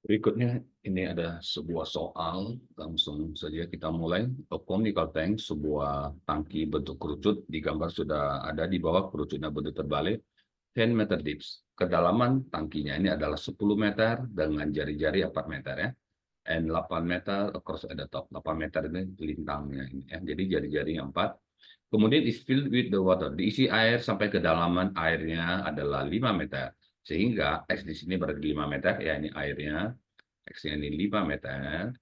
Berikutnya ini ada sebuah soal, langsung saja kita mulai. A conical tank, sebuah tangki bentuk kerucut, digambar sudah ada di bawah kerucutnya bentuk terbalik. 10 meter deep. Kedalaman tangkinya ini adalah 10 meter dengan jari-jari 4 meter ya. And 8 meter across at the top. 8 meter ini lintangnya ini ya. Jadi jari-jarinya 4. Kemudian is filled with the water. Diisi air sampai kedalaman airnya adalah 5 meter. Sehingga X di sini berarti 5 meter ya, ini airnya. X-nya ini 5 meter.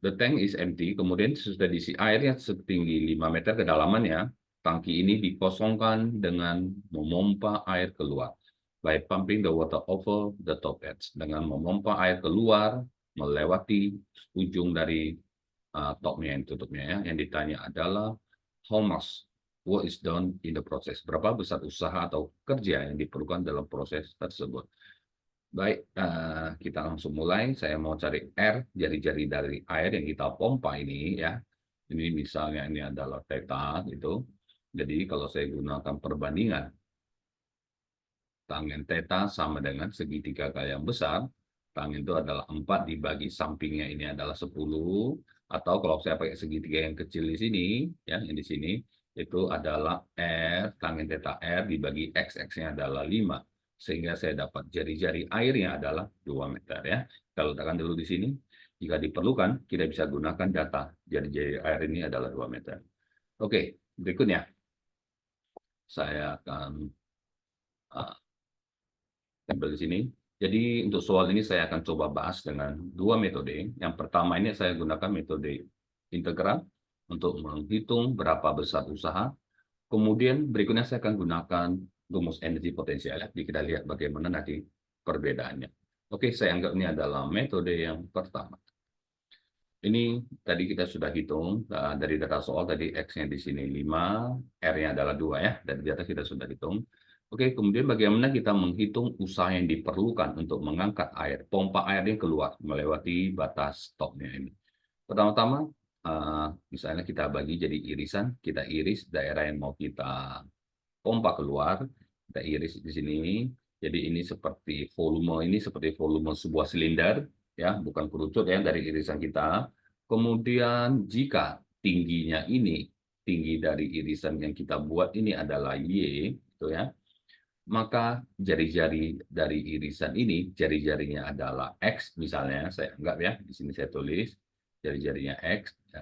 The tank is empty, kemudian sudah diisi airnya setinggi 5 meter kedalamannya, tangki ini dikosongkan dengan memompa air keluar. By pumping the water over the top edge. Dengan memompa air keluar, melewati ujung dari topnya yang tutupnya ya. Yang ditanya adalah, how much work is done in the process. Berapa besar usaha atau kerja yang diperlukan dalam proses tersebut. Baik, kita langsung mulai. Saya mau cari R, jari-jari dari air yang kita pompa ini ya. Ini misalnya ini adalah theta gitu. Jadi kalau saya gunakan perbandingan tangen theta sama dengan segitiga kali yang besar, tangen itu adalah 4 dibagi sampingnya ini adalah 10, atau kalau saya pakai segitiga yang kecil di sini, ya, yang di sini, itu adalah R, tangen theta R dibagi X, X-nya adalah 5. Sehingga saya dapat jari-jari airnya adalah 2 meter ya. Kalau letakkan dulu di sini, jika diperlukan, kita bisa gunakan data jari-jari air ini adalah 2 meter. Oke, berikutnya saya akan tempel di sini. Jadi untuk soal ini saya akan coba bahas dengan dua metode. Yang pertama ini saya gunakan metode integral untuk menghitung berapa besar usaha. Kemudian berikutnya saya akan gunakan rumus energi potensial. Jadi kita lihat bagaimana nanti perbedaannya. Oke, saya anggap ini adalah metode yang pertama. Ini tadi kita sudah hitung dari data soal tadi X-nya di sini 5, R-nya adalah 2 ya. Dari data kita sudah hitung. Oke, kemudian bagaimana kita menghitung usaha yang diperlukan untuk mengangkat air, pompa airnya keluar melewati batas stopnya ini. Pertama-tama, misalnya kita bagi jadi irisan, kita iris daerah yang mau kita pompa keluar, kita iris di sini. Jadi ini seperti volume sebuah silinder, ya, bukan kerucut ya dari irisan kita. Kemudian jika tingginya ini, tinggi dari irisan yang kita buat ini adalah Y, gitu ya, maka jari-jari dari irisan ini, jari-jarinya adalah X, misalnya, saya anggap ya, di sini saya tulis, jari-jarinya X, ya.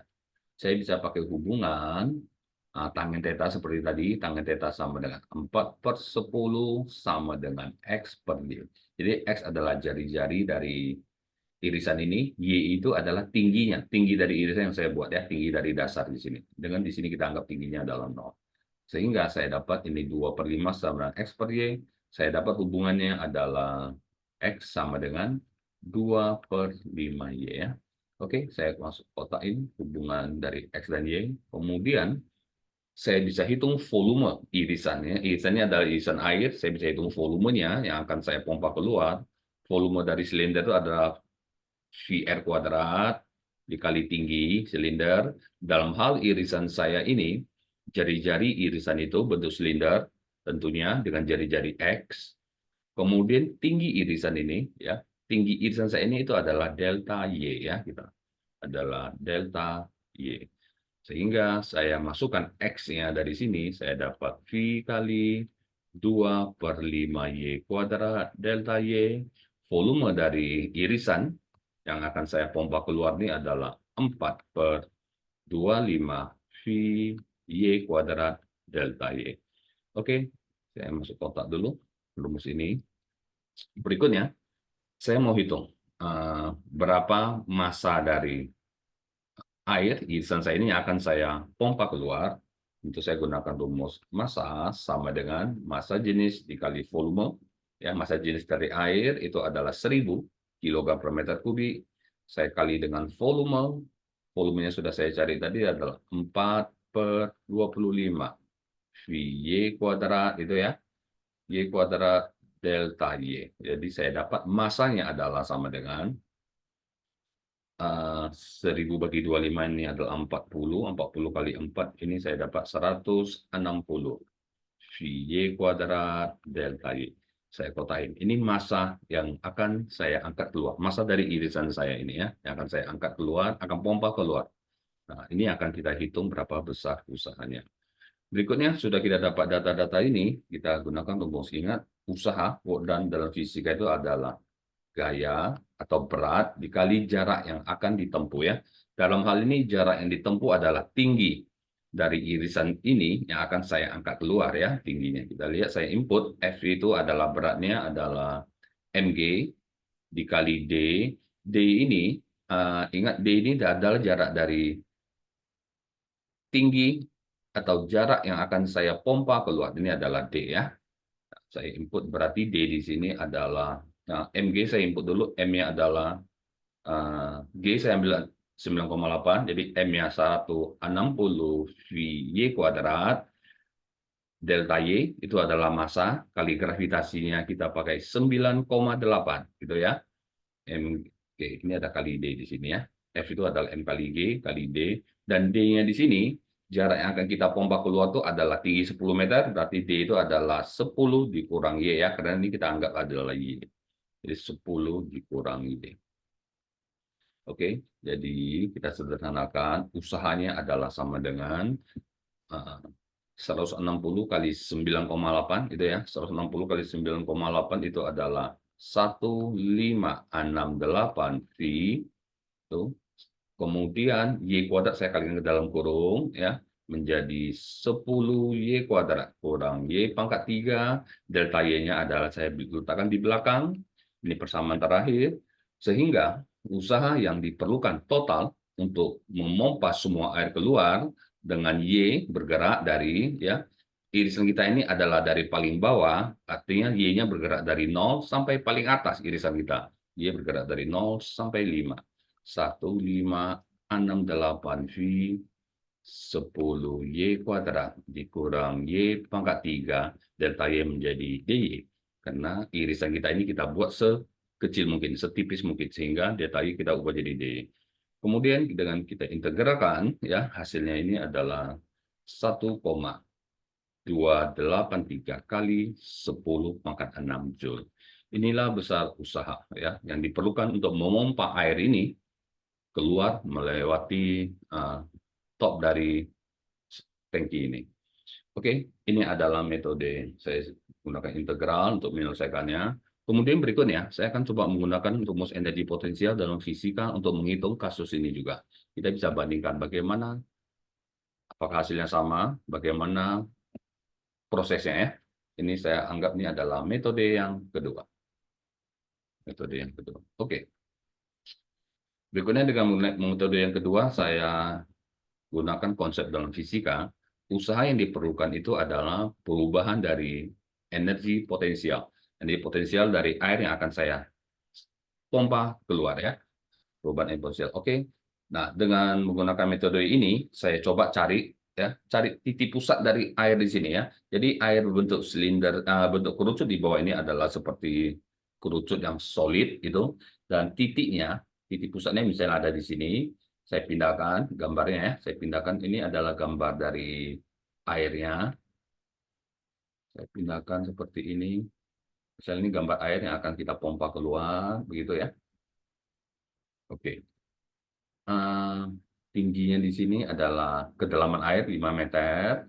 Saya bisa pakai hubungan tangen theta seperti tadi, tangen theta sama dengan 4/10 sama dengan X per Y. Jadi X adalah jari-jari dari irisan ini, Y itu adalah tingginya, tinggi dari irisan yang saya buat ya, tinggi dari dasar di sini. Dengan di sini kita anggap tingginya adalah 0. Sehingga saya dapat ini 2/5 sama dengan X per Y. Saya dapat hubungannya adalah X sama dengan 2/5Y ya. Oke, saya masuk kotakin hubungan dari X dan Y. Kemudian saya bisa hitung volume irisannya. Irisannya adalah irisan air. Saya bisa hitung volumenya yang akan saya pompa keluar. Volume dari silinder itu adalah VR kuadrat dikali tinggi silinder. Dalam hal irisan saya ini, jari-jari irisan itu bentuk silinder, tentunya dengan jari-jari X. Kemudian tinggi irisan ini, ya, tinggi irisan saya ini itu adalah delta Y ya, kita adalah delta Y. Sehingga saya masukkan X-nya dari sini, saya dapat V kali 2/5Y kuadrat delta Y. Volume dari irisan yang akan saya pompa keluar ini adalah 4/25Y kuadrat delta Y. Oke, saya masuk kotak dulu, rumus ini. Berikutnya, saya mau hitung berapa massa dari air irisan saya ini akan saya pompa keluar. Untuk saya gunakan rumus massa sama dengan massa jenis dikali volume. Ya, massa jenis dari air itu adalah 1000 kg per meter kubik. Saya kali dengan volume. Volumenya sudah saya cari tadi adalah 4/25 VY kuadrat itu ya. Y kuadrat delta Y. Jadi saya dapat massanya adalah sama dengan 1000 bagi 25 ini adalah 40. 40 kali 4 ini saya dapat 160 VY kuadrat delta Y. Saya kotain. Ini massa yang akan saya angkat keluar. Massa dari irisan saya ini ya, yang akan saya angkat keluar, akan pompa keluar. Nah, ini akan kita hitung berapa besar usahanya. Berikutnya, sudah kita dapat data-data ini, kita gunakan rumus. Ingat, usaha work done dalam fisika itu adalah gaya atau berat dikali jarak yang akan ditempuh ya. Dalam hal ini jarak yang ditempuh adalah tinggi dari irisan ini yang akan saya angkat keluar ya tingginya. Kita lihat saya input F itu adalah beratnya adalah mg dikali d. D ini ingat D ini adalah jarak dari tinggi atau jarak yang akan saya pompa keluar. Ini adalah D ya. Saya input berarti D di sini adalah mg saya input dulu, M-nya adalah G saya ambil 9,8, jadi M-nya 160 VY kuadrat, delta Y itu adalah massa, kali gravitasinya kita pakai 9,8, gitu ya. Oke, ini ada kali D di sini ya. F itu adalah M kali G, kali D, dan D-nya di sini, jarak yang akan kita pompa keluar itu adalah tinggi 10 meter, berarti D itu adalah 10 dikurang Y ya, karena ini kita anggap adalah Y. Jadi 10 dikurangi D. Oke, jadi kita sederhanakan, usahanya adalah sama dengan 160 kali 9,8 itu ya. 160 kali 9,8 itu adalah 1568 V itu. Kemudian Y kuadrat saya kalikan ke dalam kurung ya, menjadi 10 Y kuadrat kurang Y pangkat 3, delta Y-nya adalah saya letakkan di belakang. Ini persamaan terakhir, sehingga usaha yang diperlukan total untuk memompa semua air keluar dengan Y bergerak dari ya irisan kita ini adalah dari paling bawah, artinya Y-nya bergerak dari 0 sampai paling atas irisan kita. Y bergerak dari 0 sampai 5. 1568 V 10 Y kuadrat dikurang Y pangkat 3, delta Y menjadi DY. Karena irisan kita ini kita buat sekecil mungkin, setipis mungkin, sehingga delta Y kita ubah jadi DY. Kemudian dengan kita integralkan, ya hasilnya ini adalah 1,283 kali 10 pangkat 6 Joule. Inilah besar usaha ya yang diperlukan untuk memompa air ini keluar melewati top dari tangki ini. Oke, ini adalah metode saya gunakan integral untuk menyelesaikannya. Kemudian berikutnya, saya akan coba menggunakan rumus energi potensial dalam fisika untuk menghitung kasus ini juga. Kita bisa bandingkan bagaimana, apakah hasilnya sama, bagaimana prosesnya ya. Ini saya anggap ini adalah metode yang kedua. Metode yang kedua. Oke. Berikutnya dengan metode yang kedua, saya gunakan konsep dalam fisika. Usaha yang diperlukan itu adalah perubahan dari energi potensial. Energi potensial dari air yang akan saya pompa keluar ya. Perubahan energi potensial. Oke. Nah, dengan menggunakan metode ini, saya coba cari ya, cari titik pusat dari air di sini ya. Jadi air berbentuk silinder, bentuk kerucut di bawah ini adalah seperti kerucut yang solid itu, dan titik pusatnya misalnya ada di sini. Saya pindahkan gambarnya ya. Saya pindahkan, ini adalah gambar dari airnya. Saya pindahkan seperti ini. Misalnya ini gambar air yang akan kita pompa keluar, begitu ya. Oke. Tingginya di sini adalah kedalaman air 5 meter.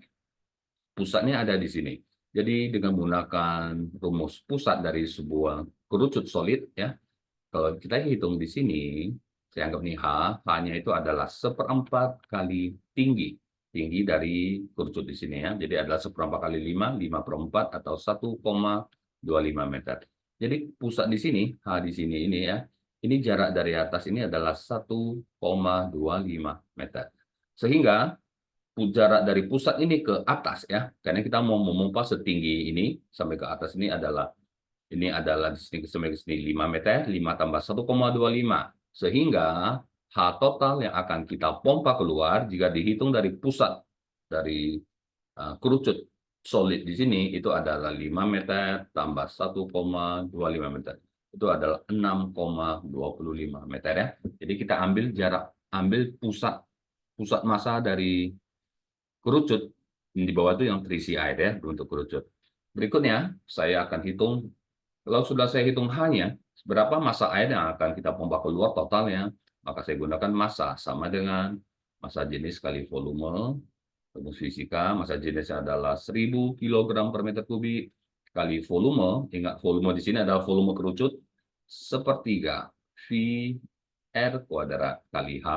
Pusatnya ada di sini. Jadi dengan menggunakan rumus pusat dari sebuah kerucut solid ya. Kalau kita hitung di sini, saya anggap nih H-nya itu adalah 1/4 kali tinggi dari kerucut di sini ya. Jadi adalah 1/4 kali 5, 5/4 atau 1,25 meter. Jadi pusat di sini, H di sini ini ya, ini jarak dari atas ini adalah 1,25 meter. Sehingga jarak dari pusat ini ke atas ya, karena kita mau memompa setinggi ini sampai ke atas ini adalah di sini sampai ke sini 5 meter, 5 tambah 1,25. Sehingga H total yang akan kita pompa keluar jika dihitung dari pusat dari kerucut solid di sini itu adalah 5 meter tambah 1,25 meter. Itu adalah 6,25 meter ya. Jadi kita ambil pusat massa dari kerucut di bawah itu yang terisi air ya, untuk kerucut. Berikutnya saya akan hitung Kalau sudah saya hitung hanya berapa massa air yang akan kita pompa keluar totalnya, maka saya gunakan massa sama dengan massa jenis kali volume. Rumus fisika, massa jenisnya adalah 1000 kg per meter kubik kali volume. Ingat volume di sini adalah volume kerucut sepertiga V R kuadrat kali H.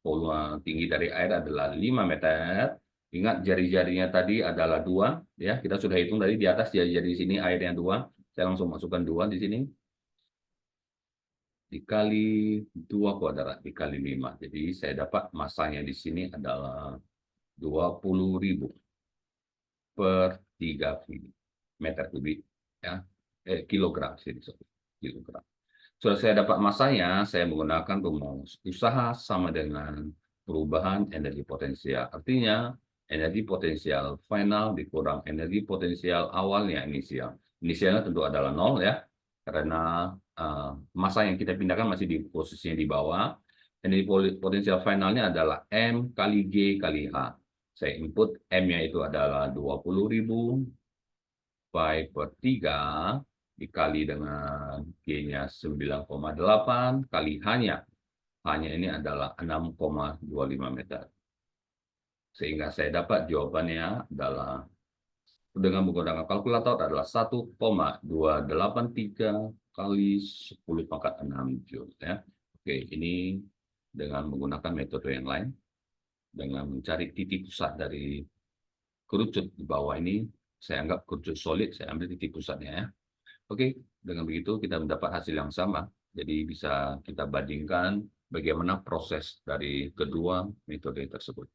Volume tinggi dari air adalah 5 meter. Ingat jari-jarinya tadi adalah 2, ya. Kita sudah hitung tadi di atas jari-jari di sini airnya 2. Saya langsung masukkan 2 di sini. Dikali 2 kuadrat dikali 5. Jadi saya dapat masanya di sini adalah 20.000 per 3 meter kubik, ya. Kilogram sini, kilogram. Setelah saya dapat masanya, saya menggunakan rumus usaha sama dengan perubahan energi potensial. Artinya, energi potensial final dikurang energi potensial awalnya inisial. Inisialnya tentu adalah 0, ya, karena massa yang kita pindahkan masih di posisinya di bawah. Energi potensial finalnya adalah M kali G kali H. Saya input M-nya itu adalah 20.000 pi per 3 dikali dengan G-nya 9,8 kali H-nya. H-nya ini adalah 6,25 meter. Sehingga saya dapat jawabannya adalah dengan menggunakan kalkulator adalah 1,283 kali 10 pangkat 6 Joule, ya. Oke, ini dengan menggunakan metode yang lain. Dengan mencari titik pusat dari kerucut di bawah ini, saya anggap kerucut solid, saya ambil titik pusatnya, ya. Oke, dengan begitu kita mendapat hasil yang sama. Jadi bisa kita bandingkan bagaimana proses dari kedua metode tersebut.